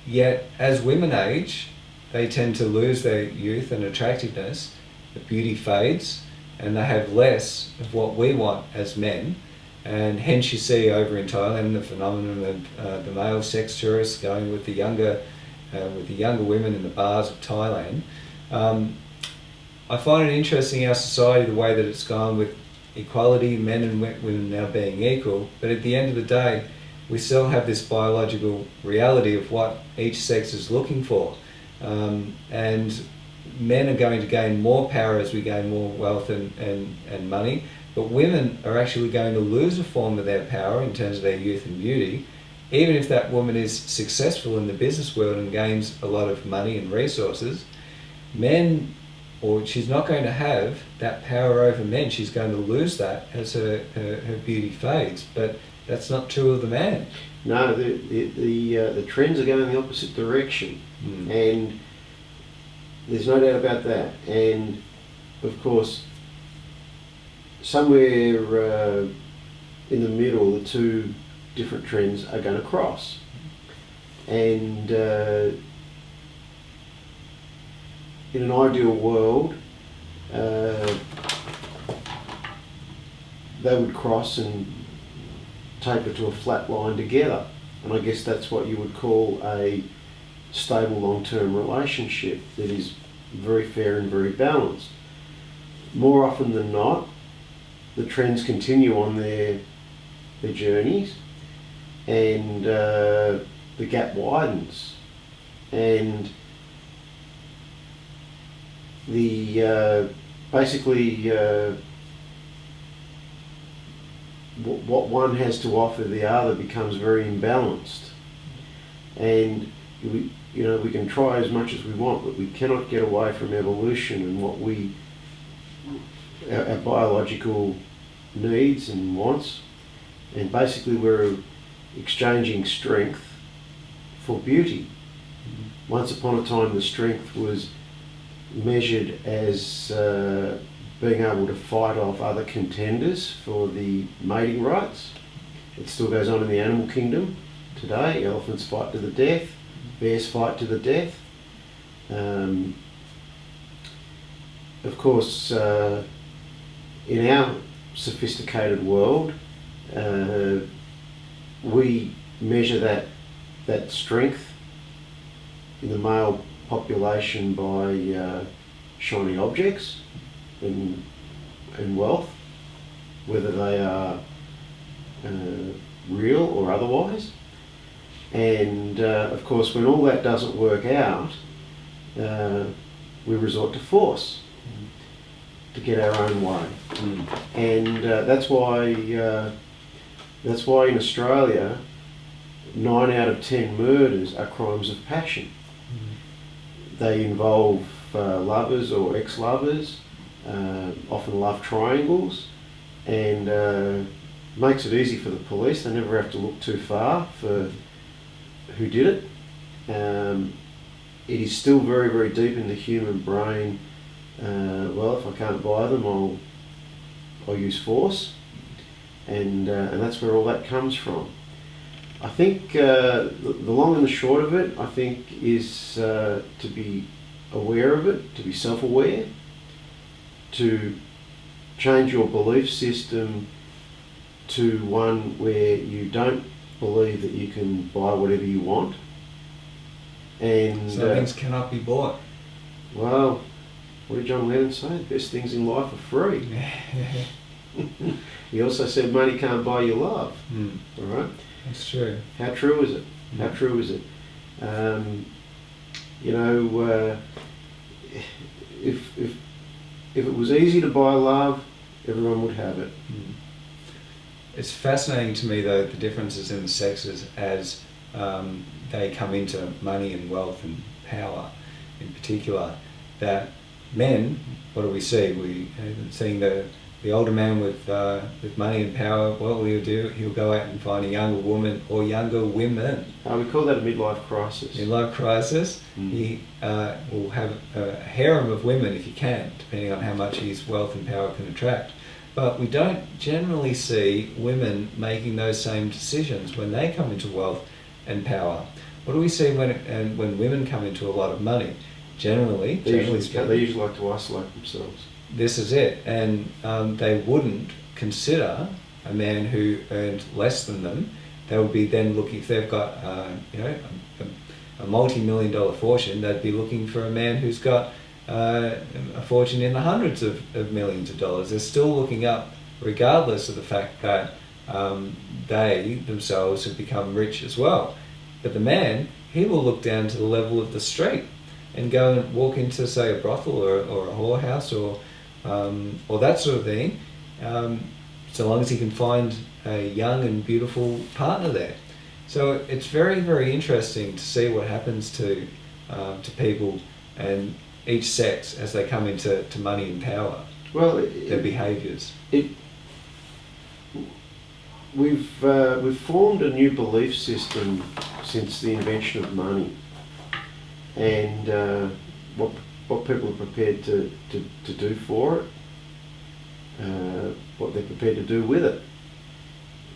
S1: Yet as women age, they tend to lose their youth and attractiveness, the beauty fades, and they have less of what we want as men. And hence you see over in Thailand the phenomenon of the male sex tourists going with the younger women in the bars of Thailand. I find it interesting in our society the way that it's gone with equality, men and women now being equal, but at the end of the day, we still have this biological reality of what each sex is looking for. And men are going to gain more power as we gain more wealth and money, but women are actually going to lose a form of their power in terms of their youth and beauty, even if that woman is successful in the business world and gains a lot of money and resources. Men, or she's not going to have that power over men. She's going to lose that as her beauty fades. But that's not true of the man.
S2: No, the trends are going in the opposite direction, and there's no doubt about that. And of course, somewhere in the middle, the two different trends are going to cross. And in an ideal world, they would cross and taper to a flat line together. And I guess that's what you would call a stable long-term relationship that is very fair and very balanced. More often than not, the trends continue on their journeys, and the gap widens, and the basically what one has to offer the other becomes very imbalanced, and we can try as much as we want, but we cannot get away from evolution and what our biological needs and wants, and basically we're exchanging strength for beauty. Once upon a time, the strength was measured as being able to fight off other contenders for the mating rights. It still goes on in the animal kingdom today. Elephants fight to the death, bears fight to the death. Of course, in our sophisticated world, we measure that strength in the male population by shiny objects and wealth, whether they are real or otherwise. And of course, when all that doesn't work out, we resort to force to get our own way. And that's why in Australia, 9 out of 10 murders are crimes of passion. They involve lovers or ex-lovers, often love triangles, and makes it easy for the police. They never have to look too far for who did it. It is still very, very deep in the human brain. Well, if I can't buy them, I'll use force, and that's where all that comes from. I think the long and the short of it, I think, is to be aware of it, to be self-aware, to change your belief system to one where you don't believe that you can buy whatever you want. And
S1: some things cannot be bought.
S2: Well, what did John Lennon say? The best things in life are free. He also said money can't buy you love. All right?
S1: That's true.
S2: How true is it? How true is it? If it was easy to buy love, everyone would have it.
S1: It's fascinating to me, though, the differences in the sexes as they come into money and wealth and power in particular, that men, what do we see? Seeing the older man with money and power, what will he do? He'll go out and find a younger woman or younger women.
S2: We call that a midlife crisis.
S1: Midlife crisis. He will have a harem of women if he can, depending on how much his wealth and power can attract. But we don't generally see women making those same decisions when they come into wealth and power. What do we see when women come into a lot of money? Generally
S2: they usually like to isolate themselves. This
S1: is it, and they wouldn't consider a man who earned less than them. They would be then looking, if they've got a multi-million-dollar fortune, they'd be looking for a man who's got a fortune in the hundreds of millions of dollars. They're still looking up, regardless of the fact that they themselves have become rich as well. But the man, he will look down to the level of the street and go and walk into, say, a brothel or a whorehouse or that sort of thing, so long as he can find a young and beautiful partner there. So it's very, very interesting to see what happens to people and each sex as they come into money and power.
S2: Well,
S1: their behaviours.
S2: We've formed a new belief system since the invention of money, and what people are prepared to do for it, what they're prepared to do with it.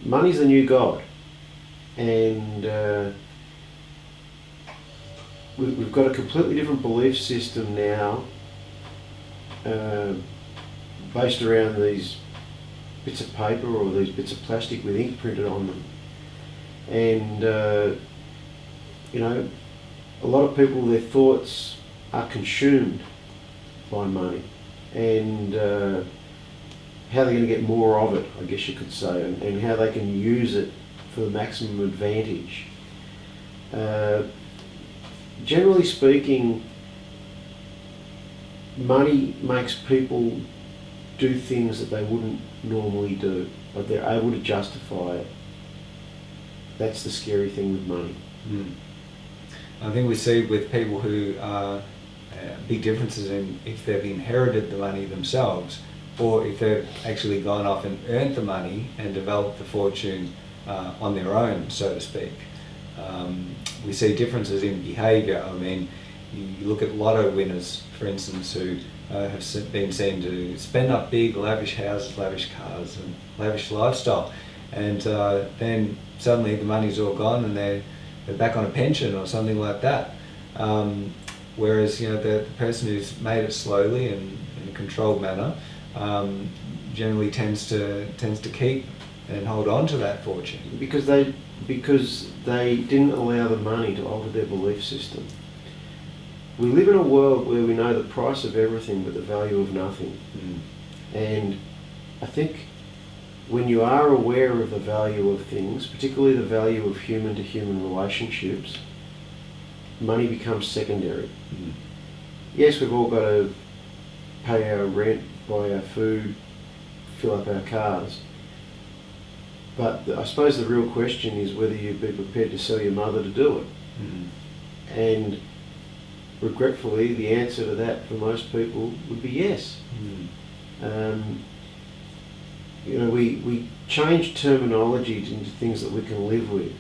S2: Money's the new god, and we've got a completely different belief system now, based around these bits of paper or these bits of plastic with ink printed on them. And a lot of people, their thoughts are consumed by money, and how they're going to get more of it, I guess you could say, and how they can use it for the maximum advantage. Generally speaking, money makes people do things that they wouldn't normally do, but they're able to justify it. That's the scary thing with money.
S1: I think we see with people who are big differences in if they've inherited the money themselves or if they've actually gone off and earned the money and developed the fortune on their own, so to speak. We see differences in behaviour. I mean, you look at lotto winners, for instance, who have been seen to spend up big, lavish houses, lavish cars and lavish lifestyle, and then suddenly the money's all gone and they're back on a pension or something like that. Whereas the person who's made it slowly and in a controlled manner generally tends to keep and hold on to that fortune
S2: because they didn't allow the money to alter their belief system. We live in a world where we know the price of everything but the value of nothing. And I think when you are aware of the value of things, particularly the value of human-to-human relationships, money becomes secondary. Yes, we've all got to pay our rent, buy our food, fill up our cars. But I suppose the real question is whether you'd be prepared to sell your mother to do it. And regretfully, the answer to that for most people would be yes. We change terminology into things that we can live with.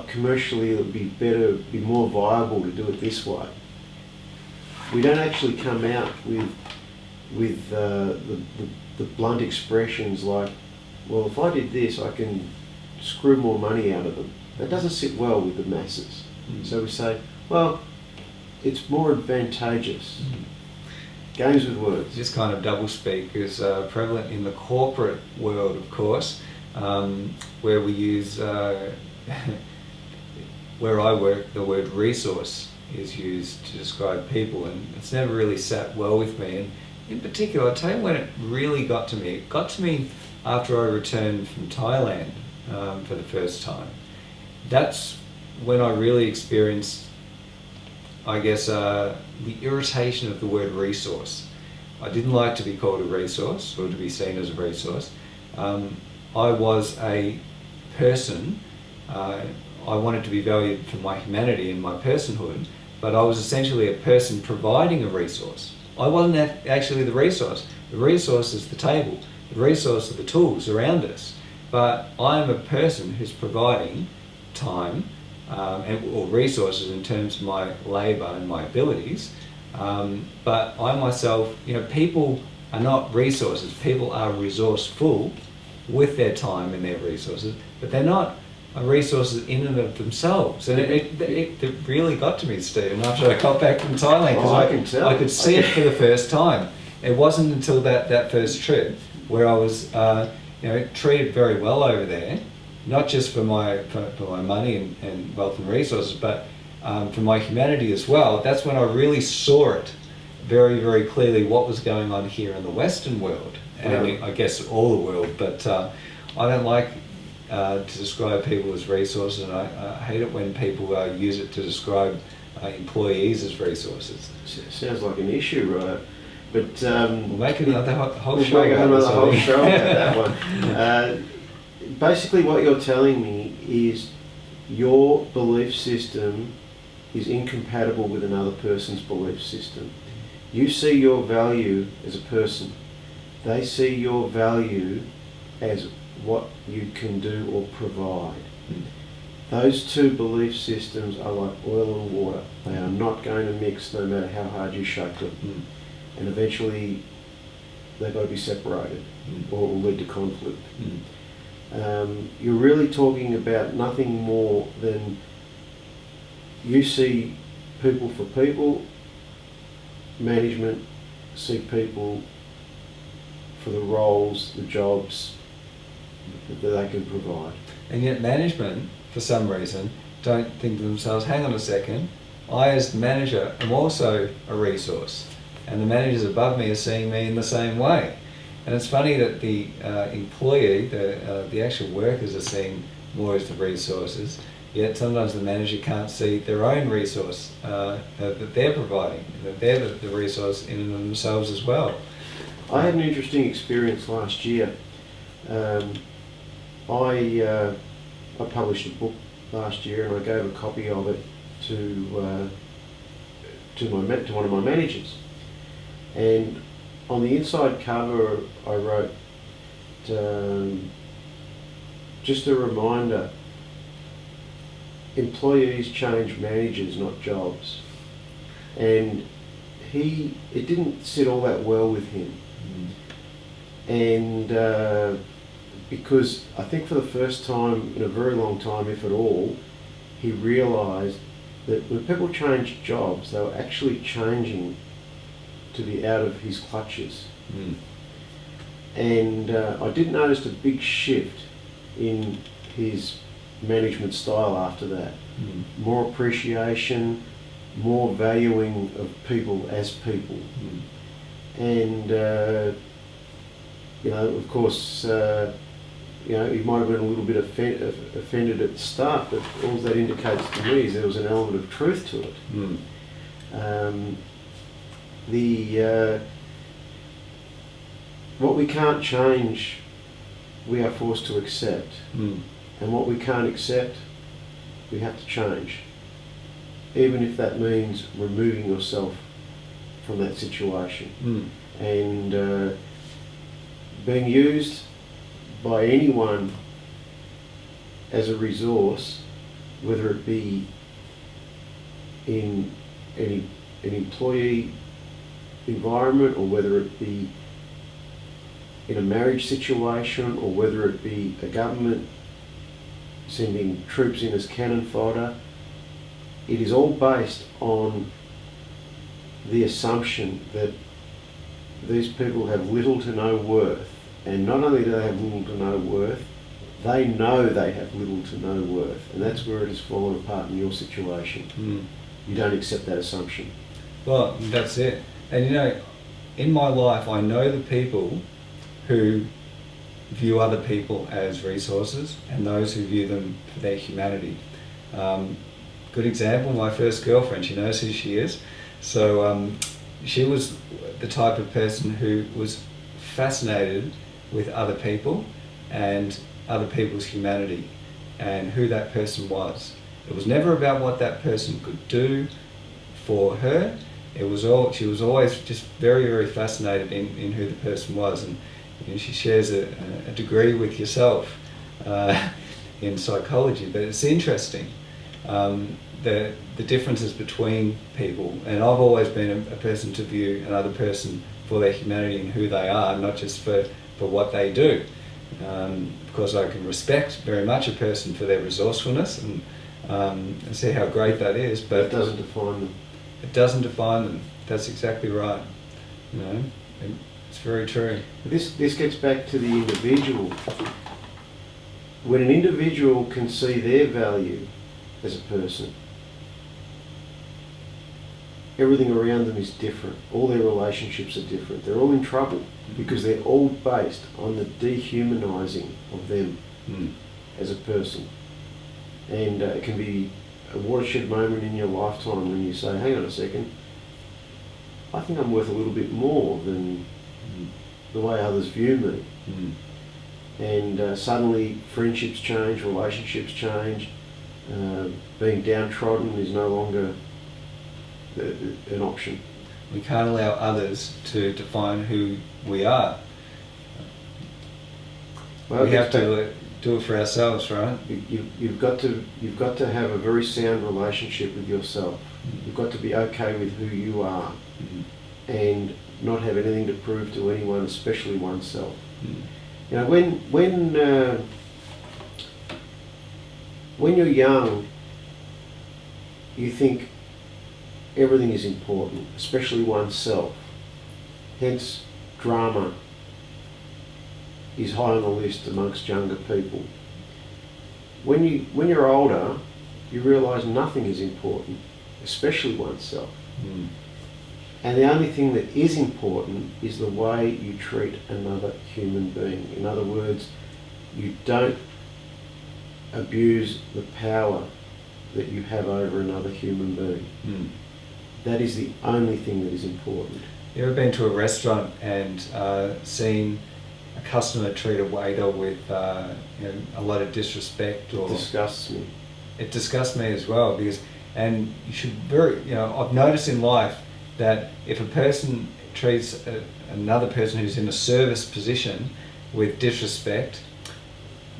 S2: Commercially, it would be better, be more viable to do it this way. We don't actually come out with the blunt expressions like, well, if I did this, I can screw more money out of them. That doesn't sit well with the masses. So we say, well, it's more advantageous. Games with words.
S1: This kind of doublespeak is prevalent in the corporate world, of course, where we use, where I work, the word resource is used to describe people, and it's never really sat well with me. And in particular, I'll tell you when it really got to me. It got to me after I returned from Thailand for the first time. That's when I really experienced, I guess, the irritation of the word resource. I didn't like to be called a resource or to be seen as a resource. I was a person. I wanted to be valued for my humanity and my personhood, but I was essentially a person providing a resource. I wasn't actually the resource. The resource is the table. The resource are the tools around us. But I am a person who's providing time or resources in terms of my labour and my abilities. But I myself, people are not resources. People are resourceful with their time and their resources, but they're not resources in and of themselves. And it really got to me, Stephen, after I got back from Thailand, because I could see it for the first time. It wasn't until that first trip where I was treated very well over there, not just for my money and wealth and resources, but for my humanity as well. That's when I really saw it, very, very clearly what was going on here in the Western world, and
S2: Yeah.
S1: I guess all the world. But I don't like to describe people as resources, and I hate it when people use it to describe employees as resources.
S2: Sounds like an issue, right? But
S1: We'll make it another whole
S2: we'll
S1: show.
S2: make
S1: about
S2: another
S1: this, I
S2: whole
S1: think.
S2: show about that one. Basically, what you're telling me is your belief system is incompatible with another person's belief system. You see your value as a person. They see your value as what you can do or provide. Those two belief systems are like oil and water. They are not going to mix no matter how hard you shake them. And eventually they've got to be separated or it will lead to conflict. You're really talking about nothing more than you see people for people, management see people for the roles, the jobs that they can provide.
S1: And yet management, for some reason, don't think to themselves, hang on a second, I as the manager am also a resource, and the managers above me are seeing me in the same way. And it's funny that the employee, the actual workers are seen more as the resources, yet sometimes the manager can't see their own resource that they're providing, that they're the resource in themselves as well.
S2: I had an interesting experience last year. I published a book last year, and I gave a copy of it to one of my managers. And on the inside cover, I wrote just a reminder: employees change managers, not jobs. And it didn't sit all that well with him. And because I think for the first time in a very long time, if at all, he realised that when people changed jobs, they were actually changing to be out of his clutches. And I did notice a big shift in his management style after that. More appreciation, more valuing of people as people. And of course, he might have been a little bit offended at the start, but all that indicates to me is there was an element of truth to it. What we can't change, we are forced to accept. And what we can't accept, we have to change. Even if that means removing yourself from that situation. And being used by anyone as a resource, whether it be in an employee environment, or whether it be in a marriage situation, or whether it be a government sending troops in as cannon fodder, it is all based on the assumption that these people have little to no worth. And not only do they have little to no worth, they know they have little to no worth. And that's where it has fallen apart in your situation. You don't accept that assumption.
S1: Well, that's it. And in my life, I know the people who view other people as resources and those who view them for their humanity. Good example, my first girlfriend, she knows who she is. So she was the type of person who was fascinated with other people and other people's humanity and who that person was. It was never about what that person could do for her. She was always just very, very fascinated in who the person was. And she shares a degree with yourself in psychology, but it's interesting. The differences between people, and I've always been a person to view another person for their humanity and who they are, not just for what they do. Because I can respect very much a person for their resourcefulness and see how great that is, but
S2: it doesn't define them.
S1: It doesn't define them. That's exactly right. It's very true.
S2: This gets back to the individual. When an individual can see their value as a person, everything around them is different. All their relationships are different. They're all in trouble because they're all based on the dehumanising of them as a person. And it can be a watershed moment in your lifetime when you say, hang on a second, I think I'm worth a little bit more than the way others view me. And suddenly friendships change, relationships change, being downtrodden is no longer an option.
S1: We can't allow others to define who we are.
S2: Well,
S1: we have to do it for ourselves, right?
S2: You've got to have a very sound relationship with yourself. You've got to be okay with who you are, and not have anything to prove to anyone, especially oneself. You know, when you're young, you think everything is important, especially oneself. Hence, drama is high on the list amongst younger people. When you're older, you realise nothing is important, especially oneself. And the only thing that is important is the way you treat another human being. In other words, you don't abuse the power that you have over another human being. That is the only thing that is important.
S1: You ever been to a restaurant and seen a customer treat a waiter with a lot of disrespect? Or
S2: It disgusts me.
S1: It disgusts me as well, because, and you should I've noticed in life that if a person treats another person who's in a service position with disrespect,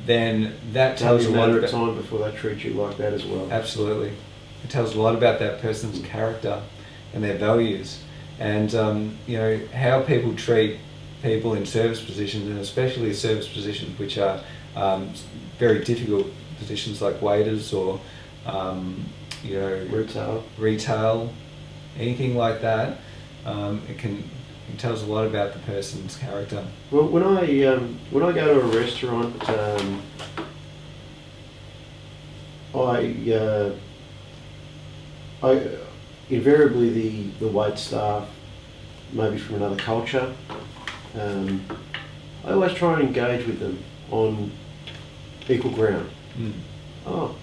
S1: then that tells a lot
S2: about
S1: about
S2: time before they treat you like that as well.
S1: Absolutely, it tells a lot about that person's character and their values, and how people treat people in service positions, and especially service positions which are very difficult positions like waiters or retail, anything like that. It tells a lot about the person's character.
S2: Well, when I go to a restaurant, I invariably the wait staff, maybe from another culture, I always try and engage with them on equal ground. Oh,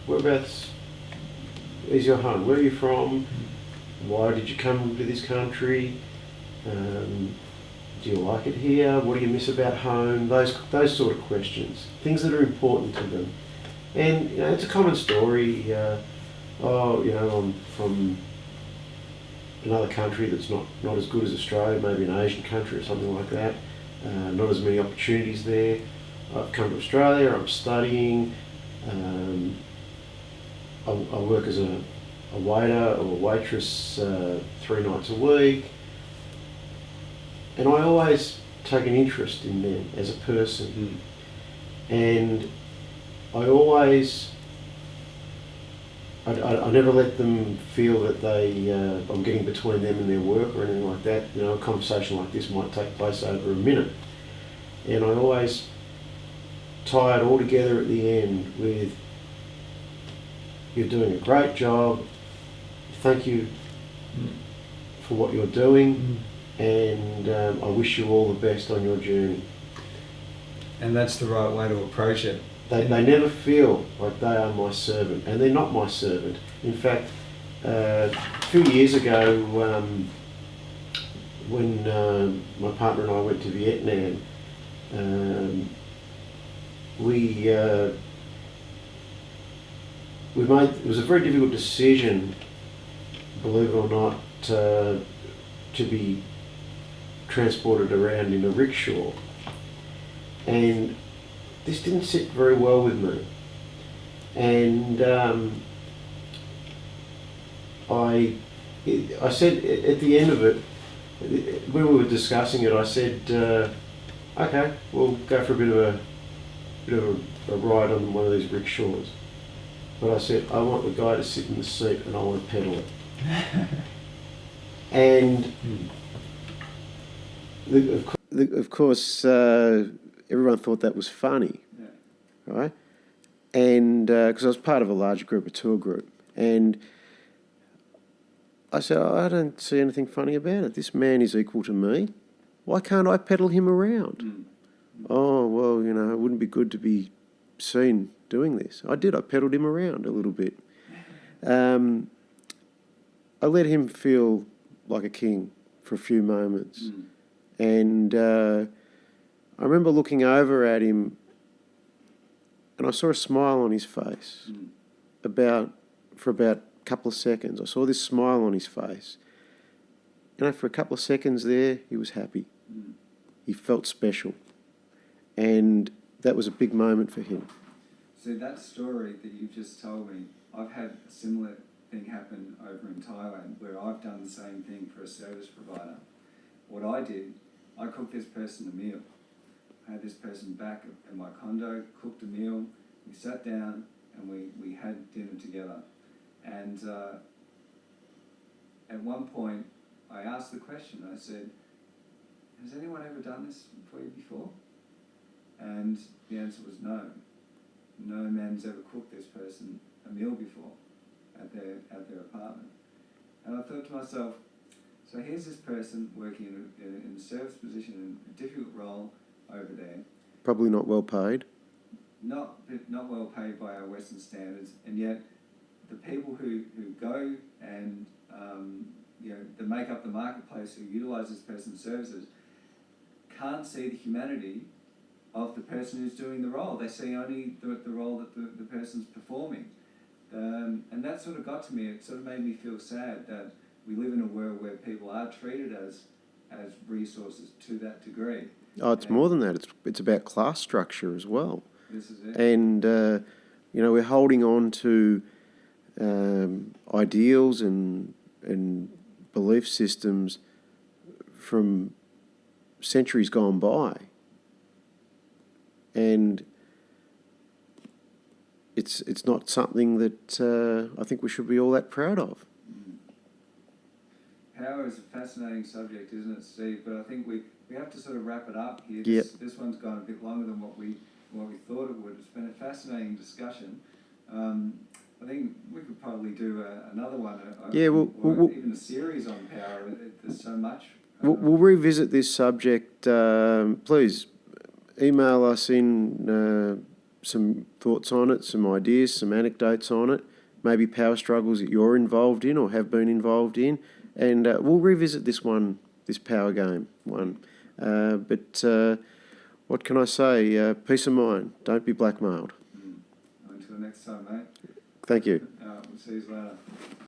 S2: whereabouts is your home? Where are you from? Why did you come to this country? Do you like it here? What do you miss about home? Those sort of questions, things that are important to them. And it's a common story. I'm from another country that's not as good as Australia, maybe an Asian country or something like that. Not as many opportunities there. I've come to Australia. I'm studying. I work as a waiter or a waitress 3 nights a week, and I always take an interest in them as a person, and I always, I never let them feel that I'm getting between them and their work or anything like that. A conversation like this might take place over a minute, and I always tie it all together at the end with, you're doing a great job, thank you for what you're doing, and I wish you all the best on your journey.
S1: And that's the right way to approach it.
S2: They never feel like they are my servant, and they're not my servant. In fact, a few years ago, when my partner and I went to Vietnam, it was a very difficult decision, believe it or not, to be transported around in a rickshaw, and this didn't sit very well with me. And I said at the end of it, when we were discussing it, I said, okay, we'll go for a bit of a ride on one of these rickshaws. But I said, I want the guy to sit in the seat and I want to pedal it. And of course, everyone thought that was funny, right? And because I was part of a large group, a tour group, and I said, I don't see anything funny about it. This man is equal to me. Why can't I pedal him around? Oh, well, you know, it wouldn't be good to be seen doing this. I did. I pedalled him around a little bit. I let him feel like a king for a few moments. And I remember looking over at him and I saw a smile on his face for about a couple of seconds. I saw this smile on his face. You know, for a couple of seconds there, he was happy. He felt special. And that was a big moment for him.
S1: So that story that you've just told me, I've had a similar thing happen over in Thailand where I've done the same thing for a service provider. What I did, I cooked this person a meal. I had this person back at my condo, cooked a meal, we sat down and we had dinner together. And at one point I asked the question, I said, has anyone ever done this for you before? And the answer was no. No man's ever cooked this person a meal before at their apartment. And I thought to myself, so here's this person working in a service position, in a difficult role over there.
S2: Probably not well paid.
S1: Not well paid by our Western standards, and yet the people who go and that make up the marketplace, who utilise this person's services, can't see the humanity of the person who's doing the role. They see only the role that the person's performing. And that sort of got to me. It sort of made me feel sad that we live in a world where people are treated as resources to that degree.
S2: Oh, it's more than that. It's about class structure as well.
S1: This is it.
S2: And, we're holding on to ideals and belief systems from centuries gone by. And it's not something that I think we should be all that proud of.
S1: Power is a fascinating subject, isn't it, Steve? But I think we have to sort of wrap it up here.
S2: Yep.
S1: This one's gone a bit longer than what we thought it would. It's been a fascinating discussion. I think we could probably do another one, or even a series on power. There's so much.
S2: We'll revisit this subject. Please email us in some thoughts on it, some ideas, some anecdotes on it, maybe power struggles that you're involved in or have been involved in, and we'll revisit this power game one. But what can I say? Peace of mind. Don't be blackmailed.
S1: Until next time, mate.
S2: Thank you.
S1: We'll see you later.